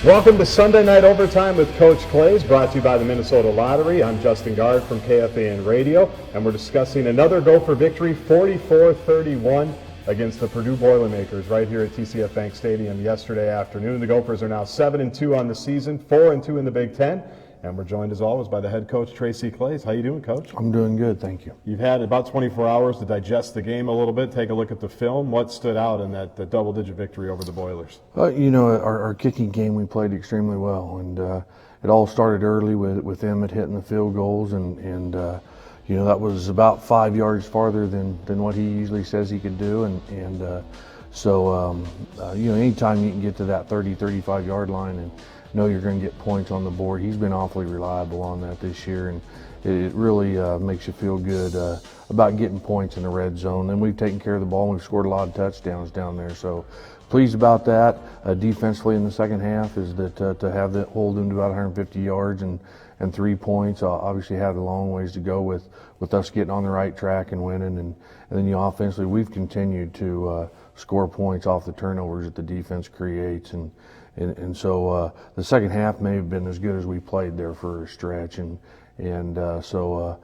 Welcome to Sunday Night Overtime with Coach Claeys, brought to you by the Minnesota Lottery. I'm Justin Gard from KFAN Radio, and we're discussing another Gopher victory, 44-31 against the Purdue Boilermakers right here at TCF Bank Stadium yesterday afternoon. The Gophers are now 7-2 on the season, 4-2 in the Big Ten, and we're joined as always by the head coach, Coach Claeys. How you doing, Coach? I'm doing good, thank you. You've had about 24 hours to digest the game a little bit, take a look at the film. What stood out in that double-digit victory over the Boilers? Our kicking game, we played extremely well, and it all started early with Emmett hitting the field goals, and that was about 5 yards farther than what he usually says he could do, so anytime you can get to that 35 yard line and know you're going to get points on the board. He's been awfully reliable on that this year, and it really makes you feel good about getting points in the red zone. And we've taken care of the ball, and we've scored a lot of touchdowns down there. So pleased about that. Defensively in the second half is that to have that hold them to about 150 yards and 3 points. Obviously had a long ways to go with us getting on the right track and winning. And then offensively, we've continued to score points off the turnovers that the defense creates. And so the second half may have been as good as we played there for a stretch, and then you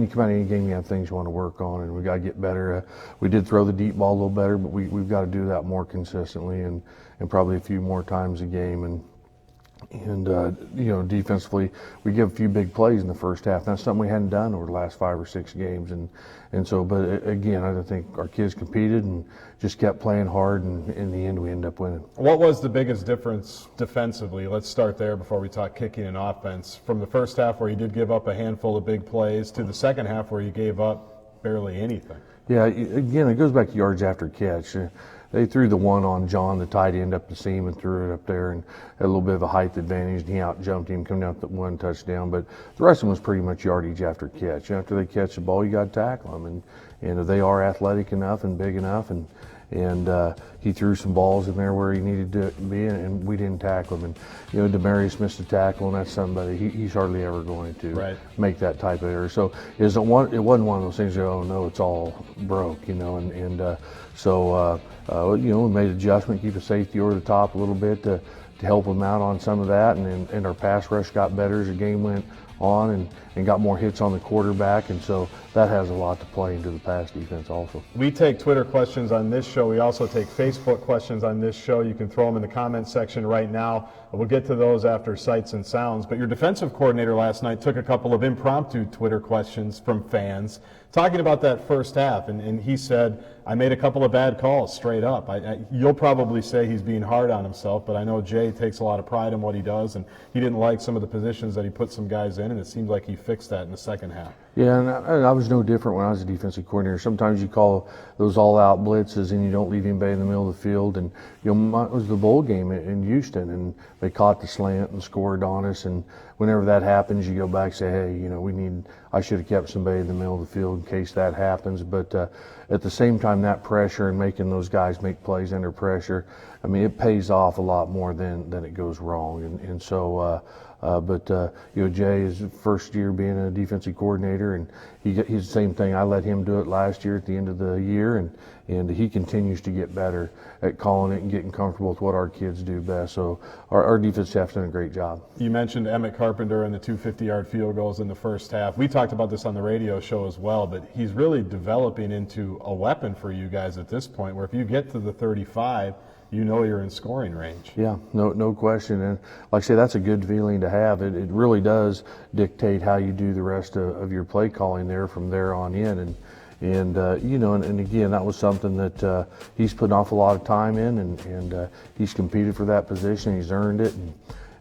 come out of any game, you have things you want to work on, and we got to get better. We did throw the deep ball a little better, but we've got to do that more consistently and probably a few more times a game. And defensively, we give a few big plays in the first half. That's something we hadn't done over the last 5 or 6 games, but again, I think our kids competed and just kept playing hard, and in the end, we ended up winning. What was the biggest difference defensively? Let's start there before we talk kicking and offense. From the first half where you did give up a handful of big plays to the second half where you gave up barely anything. Yeah, again, it goes back to yards after catch. They threw the one on John, the tight end, up the seam and threw it up there, and had a little bit of a height advantage, and he out-jumped him, coming down with one touchdown. But the rest of them was pretty much yardage after catch. After they catch the ball, you got to tackle them, and if they are athletic enough and big enough, and he threw some balls in there where he needed to be, and we didn't tackle him. And Demarius missed a tackle, and that's somebody he's hardly ever going to make that type of error. So it wasn't one of those things that, oh no, it's all broke, So we made an adjustment, keep a safety over the top a little bit to help them out on some of that, and our pass rush got better as the game went on, and got more hits on the quarterback, and so that has a lot to play into the pass defense also. We take Twitter questions on this show. We also take Facebook questions on this show. You can throw them in the comment section right now. We'll get to those after Sights and Sounds. But your defensive coordinator last night took a couple of impromptu Twitter questions from fans talking about that first half, and he said, I made a couple of bad calls straight up. You'll probably say he's being hard on himself, but I know Jay takes a lot of pride in what he does, and he didn't like some of the positions that he put some guys in, and it seems like he fixed that in the second half. Yeah, and I was no different when I was a defensive coordinator. Sometimes you call those all-out blitzes and you don't leave anybody in the middle of the field. And it was the bowl game in Houston, and they caught the slant and scored on us. And whenever that happens, you go back and say, hey, I should have kept somebody in the middle of the field in case that happens. But at the same time, that pressure and making those guys make plays under pressure, it pays off a lot more than it goes wrong. Jay is first year being a defensive coordinator, and he's the same thing. I let him do it last year at the end of the year, and he continues to get better at calling it and getting comfortable with what our kids do best. So our defense staff's done a great job. You mentioned Emmett Carpenter and the 2 50-yard field goals in the first half. We talked about this on the radio show as well, but he's really developing into a weapon for you guys at this point, where if you get to the 35, you're in scoring range. Yeah, no question. And like I say, that's a good feeling to have. It really does dictate how you do the rest of your play calling there from there on in. And again, that was something that he's put an awful lot of time in, and he's competed for that position. He's earned it.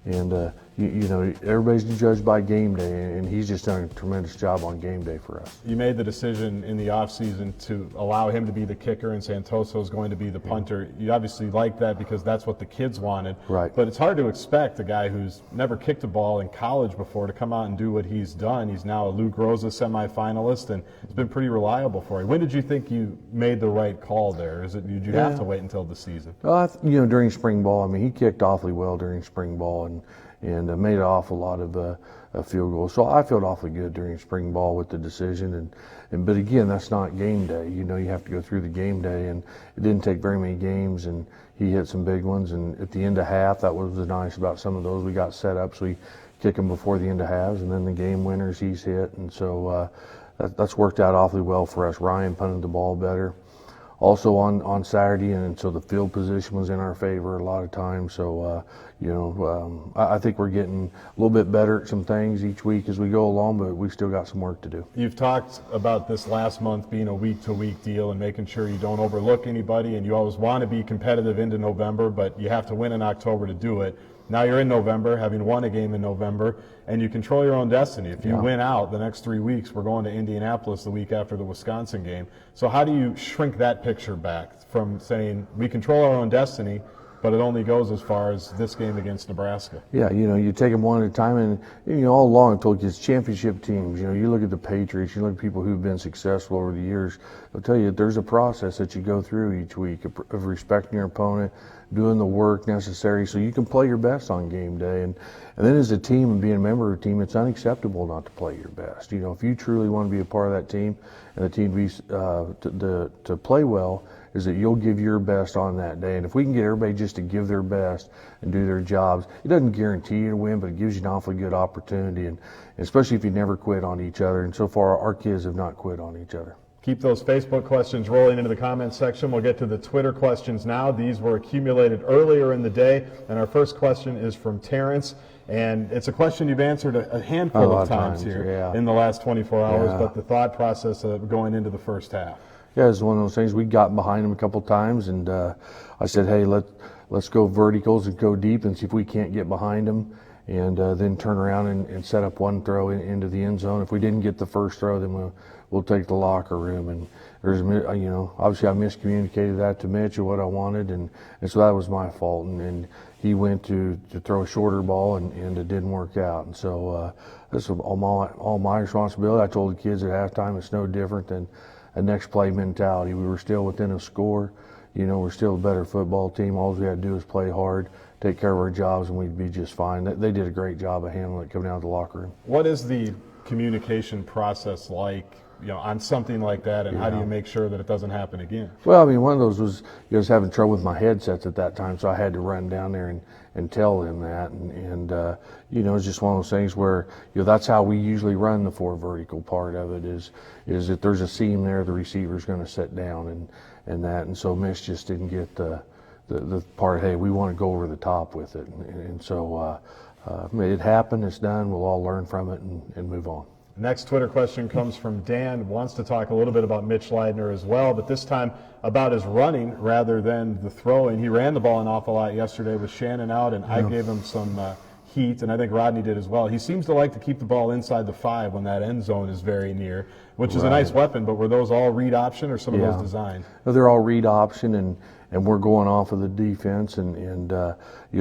And everybody's judged by game day, and he's just done a tremendous job on game day for us. You made the decision in the offseason to allow him to be the kicker and Santoso is going to be the punter. You obviously like that because that's what the kids wanted. Right. But it's hard to expect a guy who's never kicked a ball in college before to come out and do what he's done. He's now a Luke Rosa semifinalist, and it's been pretty reliable for you. When did you think you made the right call there? Did you have to wait until the season? During spring ball, he kicked awfully well during spring ball, and made an awful lot of field goals. So I felt awfully good during spring ball with the decision. But again, that's not game day. You know, you have to go through the game day, and it didn't take very many games, and he hit some big ones. And at the end of half, that was nice about some of those. We got set up, so we kick them before the end of halves, and then the game winners he's hit. And so that's worked out awfully well for us. Ryan punted the ball better. Also on Saturday, and so the field position was in our favor a lot of times. So, I think we're getting a little bit better at some things each week as we go along, but we still got some work to do. You've talked about this last month being a week-to-week deal and making sure you don't overlook anybody, and you always want to be competitive into November, but you have to win in October to do it. Now you're in November, having won a game in November, and you control your own destiny. If you win out the next 3 weeks, we're going to Indianapolis the week after the Wisconsin game. So how do you shrink that picture back from saying we control our own destiny, but it only goes as far as this game against Nebraska? Yeah, you take them one at a time, and all along I told you it's championship teams. You look at the Patriots, you look at people who've been successful over the years. They'll tell you there's a process that you go through each week of respecting your opponent, doing the work necessary so you can play your best on game day. And then as a team and being a member of a team, it's unacceptable not to play your best. If you truly want to be a part of that team and the team to play well, is that you'll give your best on that day. And if we can get everybody just to give their best and do their jobs, it doesn't guarantee you to win, but it gives you an awfully good opportunity, and especially if you never quit on each other. And so far, our kids have not quit on each other. Keep those Facebook questions rolling into the comments section. We'll get to the Twitter questions now. These were accumulated earlier in the day, and our first question is from Terrence. And it's a question you've answered a handful of times here in the last 24 hours, but the thought process of going into the first half. Yeah, it's one of those things. We got behind them a couple times, and I said, hey, let's go verticals and go deep and see if we can't get behind them, and then turn around and set up one throw into the end zone. If we didn't get the first throw, then we'll take the locker room. And there's, obviously I miscommunicated that to Mitch of what I wanted, and so that was my fault. And he went to throw a shorter ball, and it didn't work out. And so this was all my responsibility. I told the kids at halftime it's no different than a next play mentality. We were still within a score. We're still a better football team. All we had to do is play hard, take care of our jobs, and we'd be just fine. They did a great job of handling it coming out of the locker room. What is the communication process like, on something like that, and how do you make sure that it doesn't happen again? Well, one of those was I was having trouble with my headsets at that time, so I had to run down there and tell them that. And it's just one of those things where that's how we usually run the four vertical part of it is if there's a seam there, the receiver's going to sit down and that. And so Mitch just didn't get the part, hey, we want to go over the top with it. And so it happened, it's done, we'll all learn from it and move on. Next Twitter question comes from Dan. Wants to talk a little bit about Mitch Leidner as well, but this time about his running rather than the throwing. He ran the ball an awful lot yesterday with Shannon out, and I gave him some heat, and I think Rodney did as well. He seems to like to keep the ball inside the 5 when that end zone is very near, which is a nice weapon, but were those all read option or some of those designed? No, they're all read option, and we're going off of the defense, and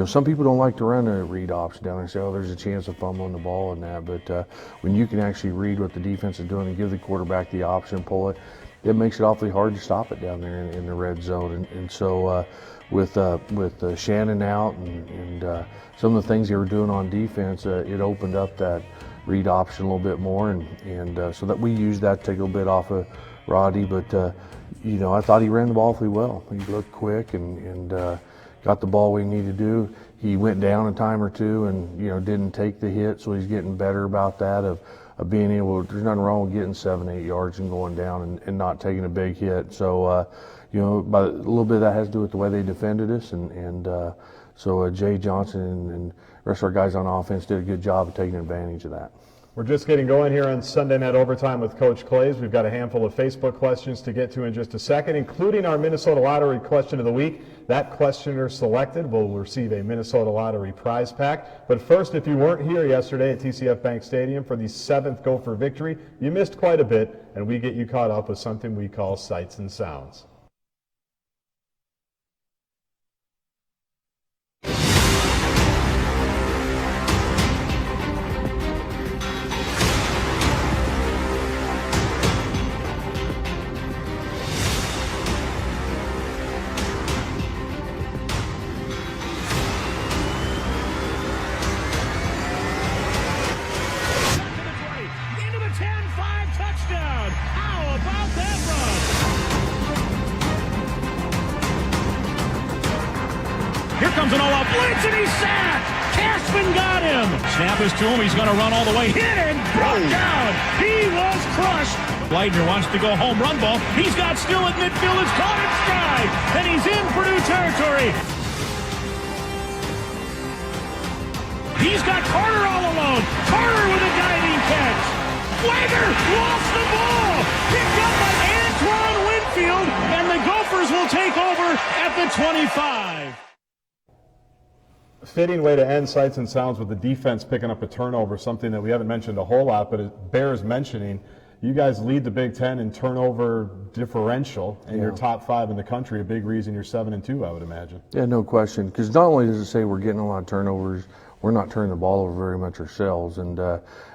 some people don't like to run a read option down there and say, oh, there's a chance of fumbling the ball and that, but when you can actually read what the defense is doing and give the quarterback the option, pull it, it makes it awfully hard to stop it down there in the red zone. And so with Shannon out and some of the things they were doing on defense, it opened up that read option a little bit more, and so that we used that to take a little bit off of Roddy, but I thought he ran the ball awfully well. He looked quick and got the ball we needed to do. He went down a time or two and didn't take the hit, so he's getting better about that of being able. There's nothing wrong with getting 7-8 yards and going down and not taking a big hit. So but a little bit of that has to do with the way they defended us, and so Jay Johnson and the rest of our guys on offense did a good job of taking advantage of that. We're just getting going here on Sunday Night Overtime with Coach Claeys. We've got a handful of Facebook questions to get to in just a second, including our Minnesota Lottery question of the week. That questioner selected will receive a Minnesota Lottery prize pack. But first, if you weren't here yesterday at TCF Bank Stadium for the 7th Gopher victory, you missed quite a bit, and we get you caught up with something we call Sights and Sounds. comes an all-out blitz, and he's sacked. Cashman got him. Snap is to him. He's going to run all the way. Hit and brought down. He was crushed. Leitner wants to go home run ball. He's got Still at midfield. It's caught in stride, and he's in Purdue territory. He's got Carter all alone. Carter with a diving catch. Flagger lost the ball. Picked up by Antoine Winfield, and the Gophers will take over at the 25. Fitting way to end Sights and Sounds with the defense picking up a turnover, something that we haven't mentioned a whole lot, but it bears mentioning. You guys lead the Big Ten in turnover differential, and you're top 5 in the country. A big reason you're 7-2, I would imagine. Yeah, no question. Because not only does it say we're getting a lot of turnovers, we're not turning the ball over very much ourselves. And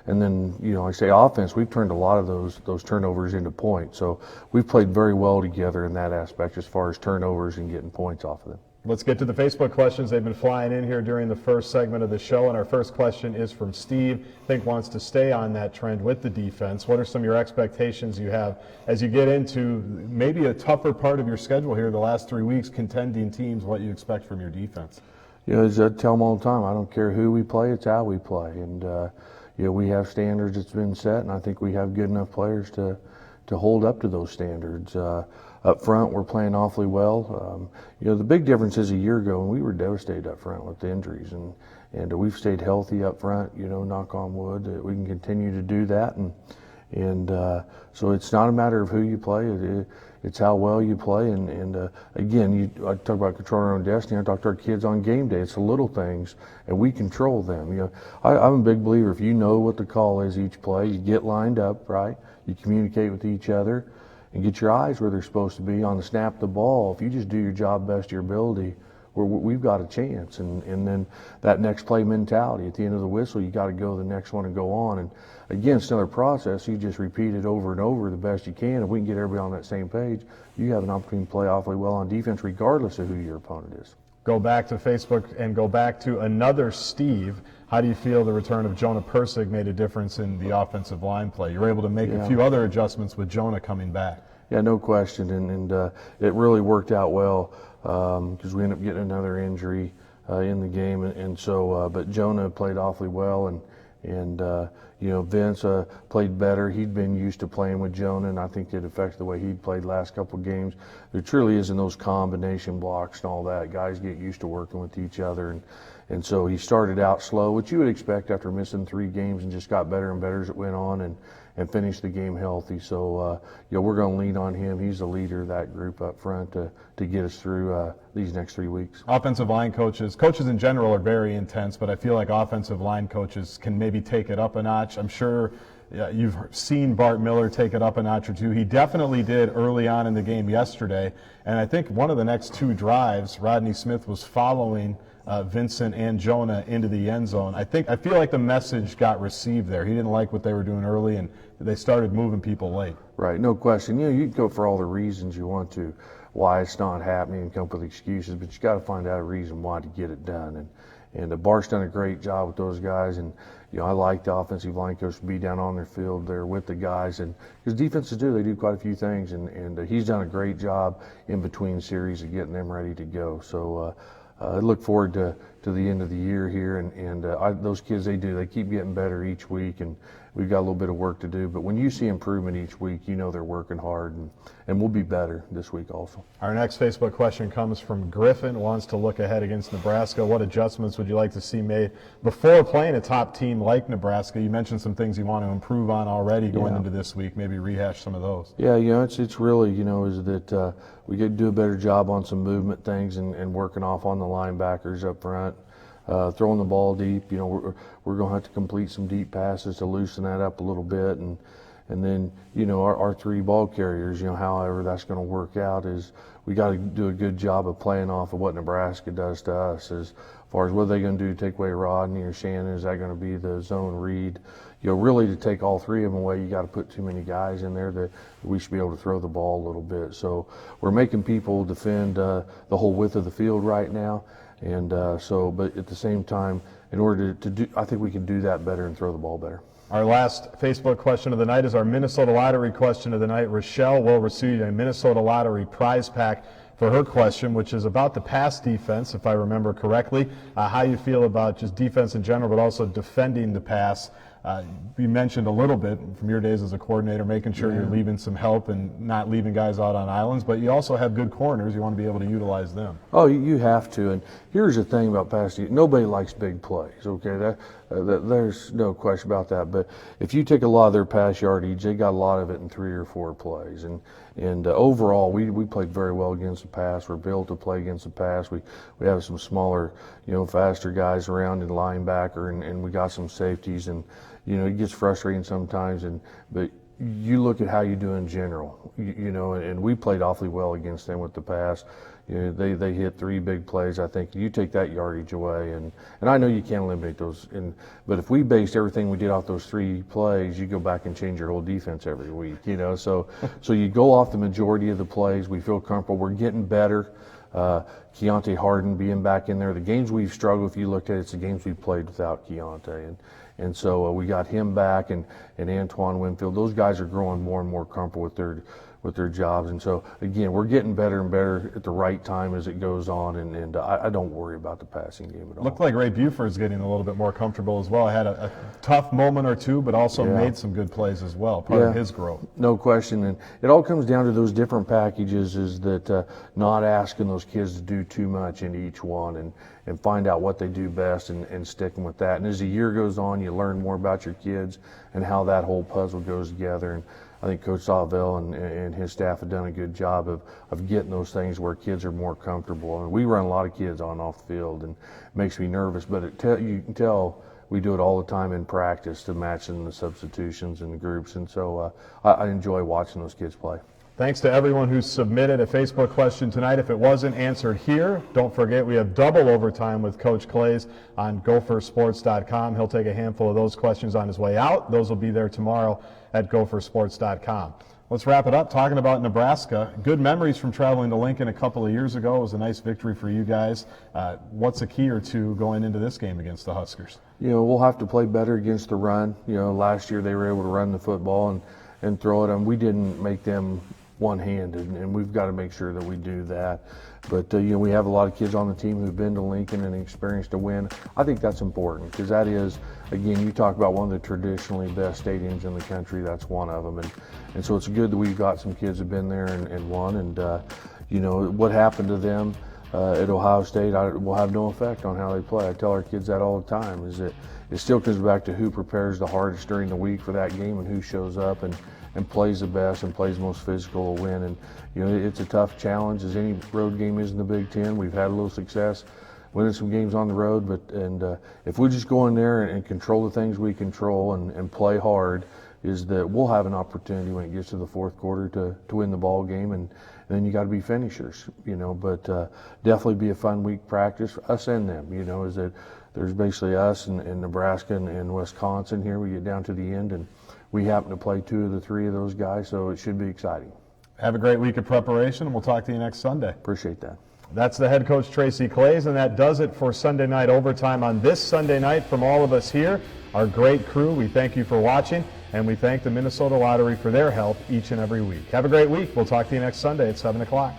then, you know, I say offense, we've turned a lot of those turnovers into points. So we've played very well together in that aspect as far as turnovers and getting points off of them. Let's get to the Facebook questions. They've been flying in here during the first segment of the show, and our first question is from Steve. I think wants to stay on that trend with the defense. What are some of your expectations you have as you get into maybe a tougher part of your schedule here the last 3 weeks, contending teams, what you expect from your defense? You know, as I tell them all the time, I don't care who we play, it's how we play. And, you know, we have standards that's been set, and I think we have good enough players to hold up to those standards. Up front, we're playing awfully well. You know, the big difference is a year ago, and we were devastated up front with the injuries, and we've stayed healthy up front. You know, knock on wood, we can continue to do that, and so it's not a matter of who you play. It's how well you play, and again, I talk about controlling our own destiny. I talk to our kids on game day. It's the little things, and we control them. You know, I'm a big believer. If you know what the call is each play, you get lined up, right? You communicate with each other, and get your eyes where they're supposed to be on the snap of the ball. If you just do your job best of your ability, we've got a chance. And then that next play mentality, at the end of the whistle, you got to go to the next one and go on. And again, it's another process. You just repeat it over and over the best you can. If we can get everybody on that same page, you have an opportunity to play awfully well on defense regardless of who your opponent is. Go back to Facebook and go back to another Steve. How do you feel the return of Jonah Persig made a difference in the offensive line play? You were able to make a few other adjustments with Jonah coming back. Yeah, no question, and it really worked out well because we ended up getting another injury in the game, and so but Jonah played awfully well, and you know, Vince played better. He'd been used to playing with Jonah, and I think it affected the way he'd played last couple of games. There truly isn't those combination blocks and all that. Guys get used to working with each other, and so he started out slow, which you would expect after missing 3 games, and just got better and better as it went on, and finished the game healthy. So, you know, we're going to lean on him. He's the leader of that group up front to get us through these next 3 weeks. Offensive line coaches in general are very intense, but I feel like offensive line coaches can maybe take it up a notch. I'm sure you've seen Bart Miller take it up a notch or two. He definitely did early on in the game yesterday, and I think one of the next 2 drives, Rodney Smith was following Vincent and Jonah into the end zone. I feel like the message got received there. He didn't like what they were doing early, and they started moving people late. Right, no question. You know, you can go for all the reasons you want to, why it's not happening, and come up with excuses, but you got to find out a reason why to get it done. And Bart's done a great job with those guys, and you know, I like the offensive line coach to be down on their field there with the guys, and because defenses they do quite a few things, and he's done a great job in between series of getting them ready to go. So I look forward to the end of the year here, and those kids, they keep getting better each week, and we've got a little bit of work to do. But when you see improvement each week, you know they're working hard, and we'll be better this week also. Our next Facebook question comes from Griffin, wants to look ahead against Nebraska. What adjustments would you like to see made before playing a top team like Nebraska? You mentioned some things you want to improve on already going into this week, maybe rehash some of those. Yeah, you know, it's really, you know, is that we could do a better job on some movement things and working off on the linebackers up front. Throwing the ball deep, you know, we're going to have to complete some deep passes to loosen that up a little bit, and then, you know, our 3 ball carriers, you know, however that's going to work out is we got to do a good job of playing off of what Nebraska does to us as far as what are they going to do, take away Rodney or Shannon, is that going to be the zone read? You know, really to take all 3 of them away, you got to put too many guys in there that we should be able to throw the ball a little bit. So we're making people defend the whole width of the field right now. And but at the same time, in order to do, I think we can do that better and throw the ball better. Our last Facebook question of the night is our Minnesota Lottery question of the night. Rochelle will receive a Minnesota Lottery prize pack for her question, which is about the pass defense, if I remember correctly, how you feel about just defense in general, but also defending the pass. You mentioned a little bit from your days as a coordinator, making sure you're leaving some help and not leaving guys out on islands, but you also have good corners. You want to be able to utilize them. Oh, you have to. And here's the thing about pass defense. Nobody likes big plays, okay? There's no question about that. But if you take a lot of their pass yardage, they got a lot of it in 3 or 4 plays. And overall, we played very well against the pass. We're built to play against the pass. We have some smaller, faster guys around in linebacker, and we got some safeties. And, it gets frustrating sometimes. But you look at how you do in general, and we played awfully well against them with the pass. They hit 3 big plays. I think you take that yardage away, and I know you can't eliminate those. But if we based everything we did off those 3 plays, you go back and change your whole defense every week. So you go off the majority of the plays. We feel comfortable. We're getting better. Keontae Harden being back in there. The games we've struggled, if you looked at it, it's the games we've played without Keontae. And so we got him back, and Antoine Winfield. Those guys are growing more and more comfortable with their jobs. And so, again, we're getting better and better at the right time as it goes on, and I don't worry about the passing game at all. Looked like Ray Buford's getting a little bit more comfortable as well. Had a tough moment or two, but also made some good plays as well, part of his growth. No question. And it all comes down to those different packages, is that not asking those kids to do too much in each one, and find out what they do best and sticking with that. And as the year goes on, you learn more about your kids and how that whole puzzle goes together. And I think Coach Salvell and his staff have done a good job of getting those things where kids are more comfortable. And we run a lot of kids on and off the field, and it makes me nervous, but you can tell we do it all the time in practice to match in the substitutions and the groups. And so I enjoy watching those kids play. Thanks to everyone who submitted a Facebook question tonight. If it wasn't answered here, don't forget we have double overtime with Coach Claeys on gophersports.com. He'll take a handful of those questions on his way out. Those will be there tomorrow at gophersports.com. Let's wrap it up talking about Nebraska. Good memories from traveling to Lincoln a couple of years ago. It was a nice victory for you guys. What's a key or two going into this game against the Huskers? We'll have to play better against the run. Last year they were able to run the football and throw it, and we didn't make them one-handed, and we've got to make sure that we do that. But we have a lot of kids on the team who've been to Lincoln and experienced a win. I think that's important, because that is, again, you talk about one of the traditionally best stadiums in the country. That's one of them, and so it's good that we've got some kids who've been there and won. And what happened to them at Ohio State will have no effect on how they play. I tell our kids that all the time, is that it still comes back to who prepares the hardest during the week for that game and who shows up and plays the best and plays the most physical to win. And it's a tough challenge, as any road game is in the Big Ten. We've had a little success winning some games on the road, but if we just go in there and control the things we control and play hard, is that we'll have an opportunity when it gets to the fourth quarter to win the ball game, and then you got to be finishers, But definitely be a fun week practice, us and them. Is that there's basically us and Nebraska and Wisconsin here. We get down to the end, and we happen to play 2 of the 3 of those guys, so it should be exciting. Have a great week of preparation, and we'll talk to you next Sunday. Appreciate that. That's the head coach, Tracy Claeys, and that does it for Sunday Night Overtime on this Sunday night. From all of us here, our great crew, we thank you for watching, and we thank the Minnesota Lottery for their help each and every week. Have a great week. We'll talk to you next Sunday at 7 o'clock.